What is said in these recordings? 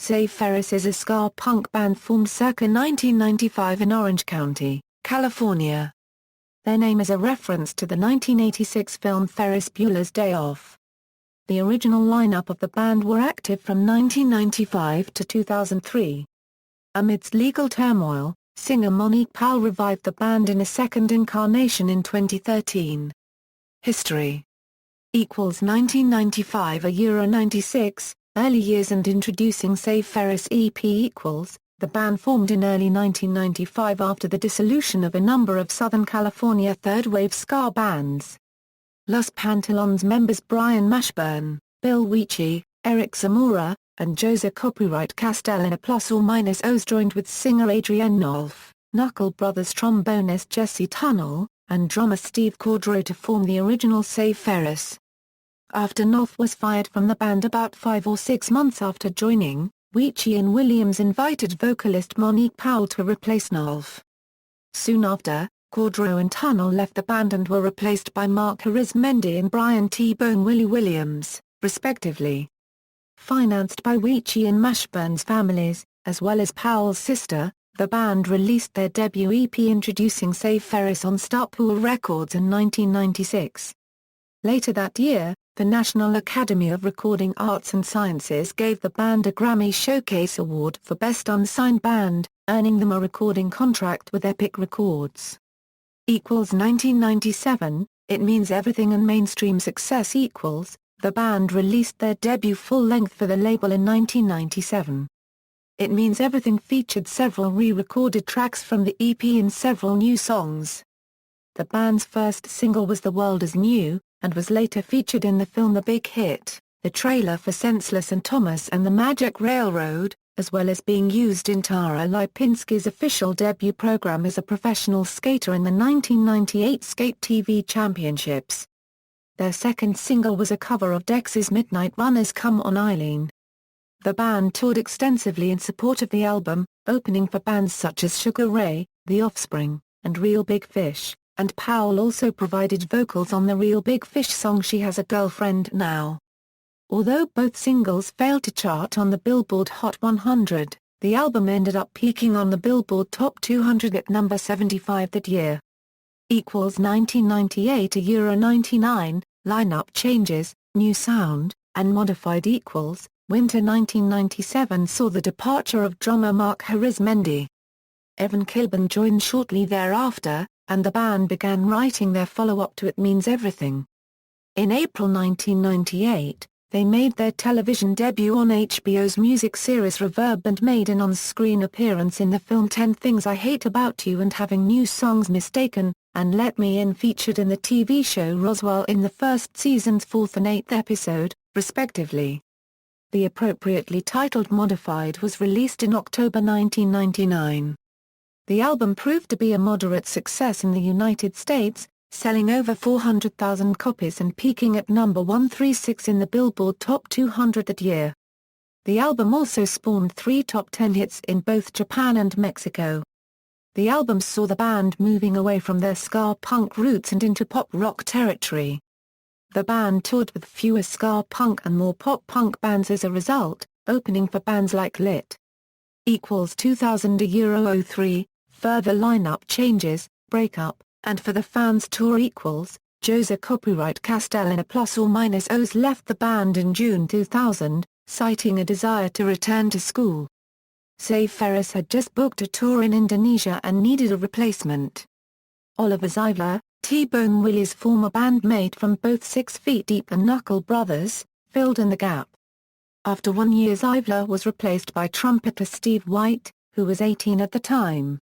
Save Ferris is a ska punk band formed circa 1995 in Orange County, California. Their name is a reference to the 1986 film Ferris Bueller's Day Off. The original lineup of the band were active from 1995 to 2003. Amidst legal turmoil, singer Monique Powell revived the band in a second incarnation in 2013. History equals 1995 Euro 96, early years and introducing Save Ferris EP equals, the band formed in early 1995 after the dissolution of a number of Southern California third-wave ska bands. Los Pantalones members Brian Mashburn, Bill Weechey, Eric Zamora, and Jose Copyright Castell in a plus or minus O's joined with singer Adrienne Nolf, Knuckle Brothers trombonist Jesse Tunnell, and drummer Steve Cordro to form the original Save Ferris. After Nolf was fired from the band about 5 or 6 months after joining, Weechey and Williams invited vocalist Monique Powell to replace Nolf. Soon after, Cordro and Tunnell left the band and were replaced by Mark Arizmendi and Brian T-Bone Willie Williams, respectively. Financed by Weechey and Mashburn's families, as well as Powell's sister, the band released their debut EP introducing Save Ferris on Starpool Records in 1996. Later that year, the National Academy of Recording Arts and Sciences gave the band a Grammy Showcase Award for Best Unsigned Band, earning them a recording contract with Epic Records. Equals 1997, It Means Everything and mainstream success equals, the band released their debut full-length for the label in 1997. It Means Everything featured several re-recorded tracks from the EP and several new songs. The band's first single was The World Is New, and was later featured in the film The Big Hit, the trailer for Senseless and Thomas and the Magic Railroad, as well as being used in Tara Lipinski's official debut program as a professional skater in the 1998 Skate TV Championships. Their second single was a cover of Dex's Midnight Runners' Come On Eileen. The band toured extensively in support of the album, opening for bands such as Sugar Ray, The Offspring, and Real Big Fish, and Powell also provided vocals on the Real Big Fish song She Has a Girlfriend Now. Although both singles failed to chart on the Billboard Hot 100, the album ended up peaking on the Billboard Top 200 at number 75 that year. Equals 1998 Euro 99, lineup changes, new sound, and modified equals, winter 1997 saw the departure of drummer Mark Arizmendi. Evan Kilburn joined shortly thereafter, and the band began writing their follow-up to It Means Everything. In April 1998, they made their television debut on HBO's music series Reverb and made an on-screen appearance in the film 10 Things I Hate About You and having new songs Mistaken, and Let Me In featured in the TV show Roswell in the first season's 4th and 8th episode, respectively. The appropriately titled Modified was released in October 1999. The album proved to be a moderate success in the United States, selling over 400,000 copies and peaking at number 136 in the Billboard Top 200 that year. The album also spawned 3 top 10 hits in both Japan and Mexico. The album saw the band moving away from their ska punk roots and into pop rock territory. The band toured with fewer ska punk and more pop punk bands as a result, opening for bands like Lit. Equals 2000 Euro 03, further lineup changes, breakup, and For the Fans tour equals, Jose Copyright Castell in a plus or minus O's left the band in June 2000, citing a desire to return to school. Save Ferris had just booked a tour in Indonesia and needed a replacement. Oliver Zivler, T-Bone Willie's former bandmate from both 6 Feet Deep and Knuckle Brothers, filled in the gap. After 1 year Zivler was replaced by trumpeter Steve White, who was 18 at the time.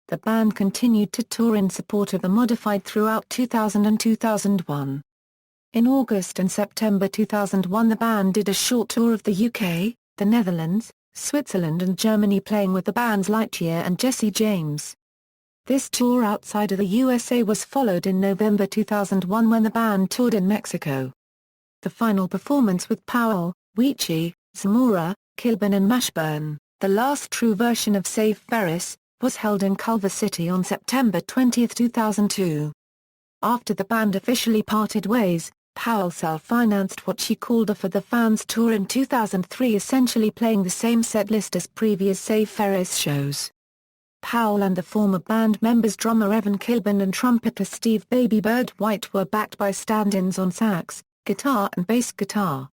The band continued to tour in support of the Modified throughout 2000 and 2001. In August and September 2001 the band did a short tour of the UK, the Netherlands, Switzerland and Germany playing with the bands Lightyear and Jesse James. This tour outside of the USA was followed in November 2001 when the band toured in Mexico. The final performance with Powell, Weechey, Zamora, Kilburn and Mashburn, the last true version of Save Ferris, was held in Culver City on September 20, 2002. After the band officially parted ways, Powell self-financed what she called a For the Fans tour in 2003, essentially playing the same set list as previous Save Ferris shows. Powell and the former band members drummer Evan Kilburn and trumpeter Steve "Baby Bird" White were backed by stand-ins on sax, guitar and bass guitar.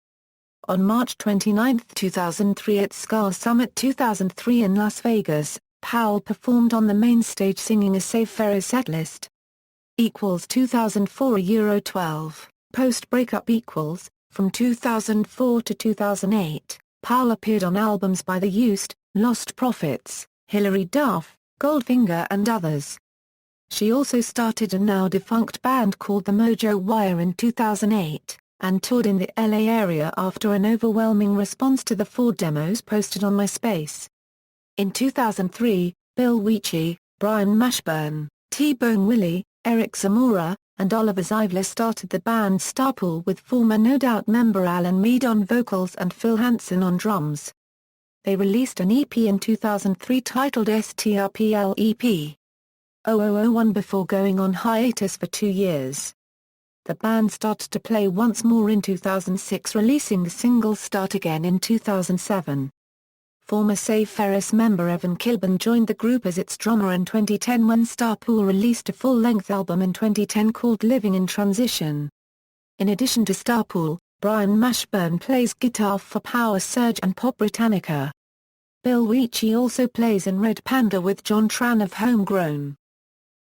On March 29, 2003 at Ska Summit 2003 in Las Vegas, Powell performed on the main stage singing a Save Ferris setlist. 2004 Euro 12, post-breakup from 2004 to 2008, Powell appeared on albums by The Used, Lost Prophets, Hilary Duff, Goldfinger and others. She also started a now-defunct band called the Mojo Wire in 2008, and toured in the LA area after an overwhelming response to the 4 demos posted on MySpace. In 2003, Bill Weechey, Brian Mashburn, T-Bone Willie, Eric Zamora, and Oliver Zivler started the band Starpool with former No Doubt member Alan Mead on vocals and Phil Hansen on drums. They released an EP in 2003 titled STRPL EP 0001 before going on hiatus for 2 years. The band started to play once more in 2006, releasing the single Start Again in 2007. Former Save Ferris member Evan Kilburn joined the group as its drummer in 2010 when Starpool released a full-length album in 2010 called Living in Transition. In addition to Starpool, Brian Mashburn plays guitar for Power Surge and Pop Britannica. Bill Weechey also plays in Red Panda with John Tran of Homegrown.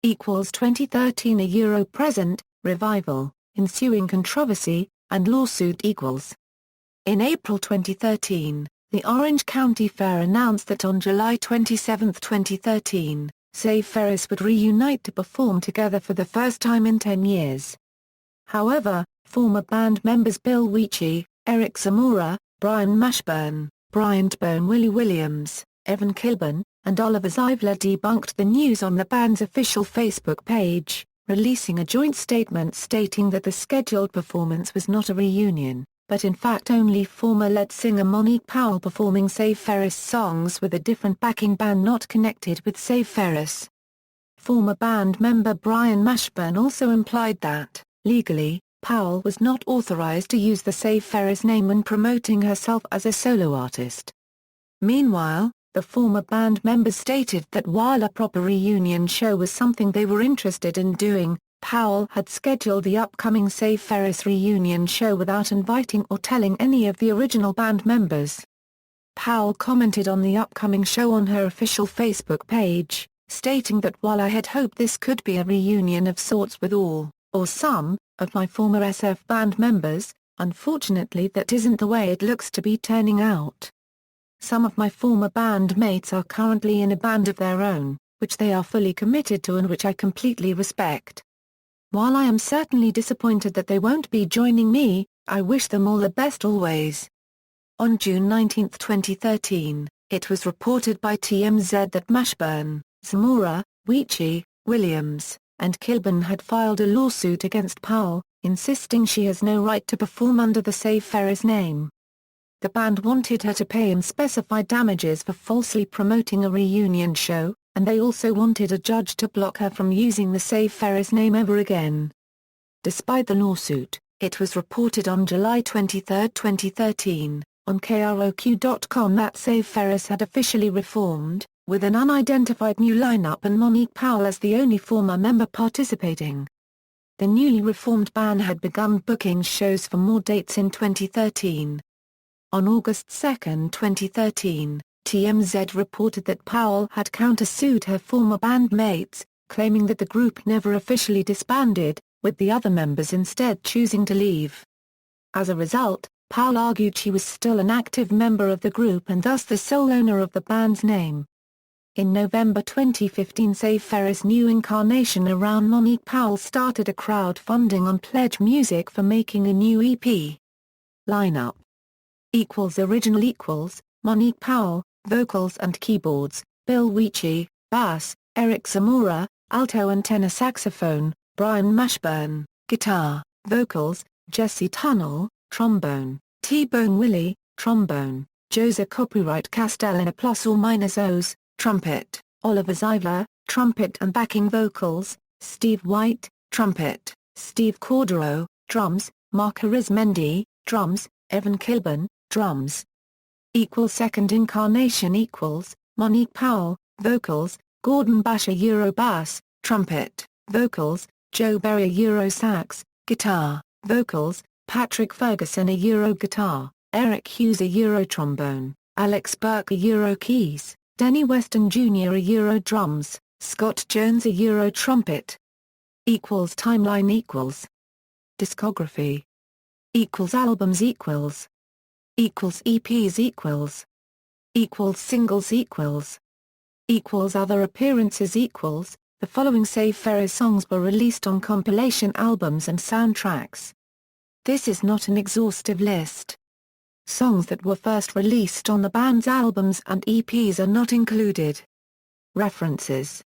2013 A Euro present, revival, ensuing controversy, and lawsuit equals. In April 2013, the Orange County Fair announced that on July 27, 2013, Save Ferris would reunite to perform together for the first time in 10 years. However, former band members Bill Weechey, Eric Zamora, Brian Mashburn, Brian "T-Bone" Willie Williams, Evan Kilburn, and Oliver Zivler debunked the news on the band's official Facebook page, releasing a joint statement stating that the scheduled performance was not a reunion, but in fact only former lead singer Monique Powell performing Save Ferris songs with a different backing band not connected with Save Ferris. Former band member Brian Mashburn also implied that, legally, Powell was not authorized to use the Save Ferris name when promoting herself as a solo artist. Meanwhile, the former band members stated that while a proper reunion show was something they were interested in doing, Powell had scheduled the upcoming Save Ferris reunion show without inviting or telling any of the original band members. Powell commented on the upcoming show on her official Facebook page, stating that while I had hoped this could be a reunion of sorts with all, or some, of my former SF band members, unfortunately that isn't the way it looks to be turning out. Some of my former bandmates are currently in a band of their own, which they are fully committed to and which I completely respect. While I am certainly disappointed that they won't be joining me, I wish them all the best always. On June 19, 2013, it was reported by TMZ that Mashburn, Zamora, Weechey, Williams, and Kilburn had filed a lawsuit against Powell, insisting she has no right to perform under the Save Ferris name. The band wanted her to pay unspecified damages for falsely promoting a reunion show, and they also wanted a judge to block her from using the Save Ferris name ever again. Despite the lawsuit, it was reported on July 23, 2013, on KROQ.com that Save Ferris had officially reformed, with an unidentified new lineup and Monique Powell as the only former member participating. The newly reformed band had begun booking shows for more dates in 2013. On August 2, 2013, TMZ reported that Powell had countersued her former bandmates, claiming that the group never officially disbanded, with the other members instead choosing to leave. As a result, Powell argued she was still an active member of the group and thus the sole owner of the band's name. In November 2015, Save Ferris' new incarnation around Monique Powell started a crowdfunding on Pledge Music for making a new EP. Lineup Original Monique Powell, vocals and keyboards, Bill Weechey, bass, Eric Zamora, alto and tenor saxophone, Brian Mashburn, guitar, vocals, Jesse Tunnell, trombone, T-Bone Willie, trombone, Jose Copyright Castellana +or-O's, trumpet, Oliver Zivler, trumpet and backing vocals, Steve White, trumpet, Steve Cordero, drums, Mark Arizmendi, drums, Evan Kilburn, drums. Second Incarnation Monique Powell, vocals, Gordon Basher Bass, trumpet, vocals, Joe Berry Sax, guitar, vocals, Patrick Ferguson guitar, Eric Hughes trombone, Alex Burke keys, Denny Weston Jr. drums, Scott Jones trumpet. Timeline Discography Albums EPs singles Other appearances The following Save Ferris songs were released on compilation albums and soundtracks. This is not an exhaustive list. Songs that were first released on the band's albums and EPs are not included. References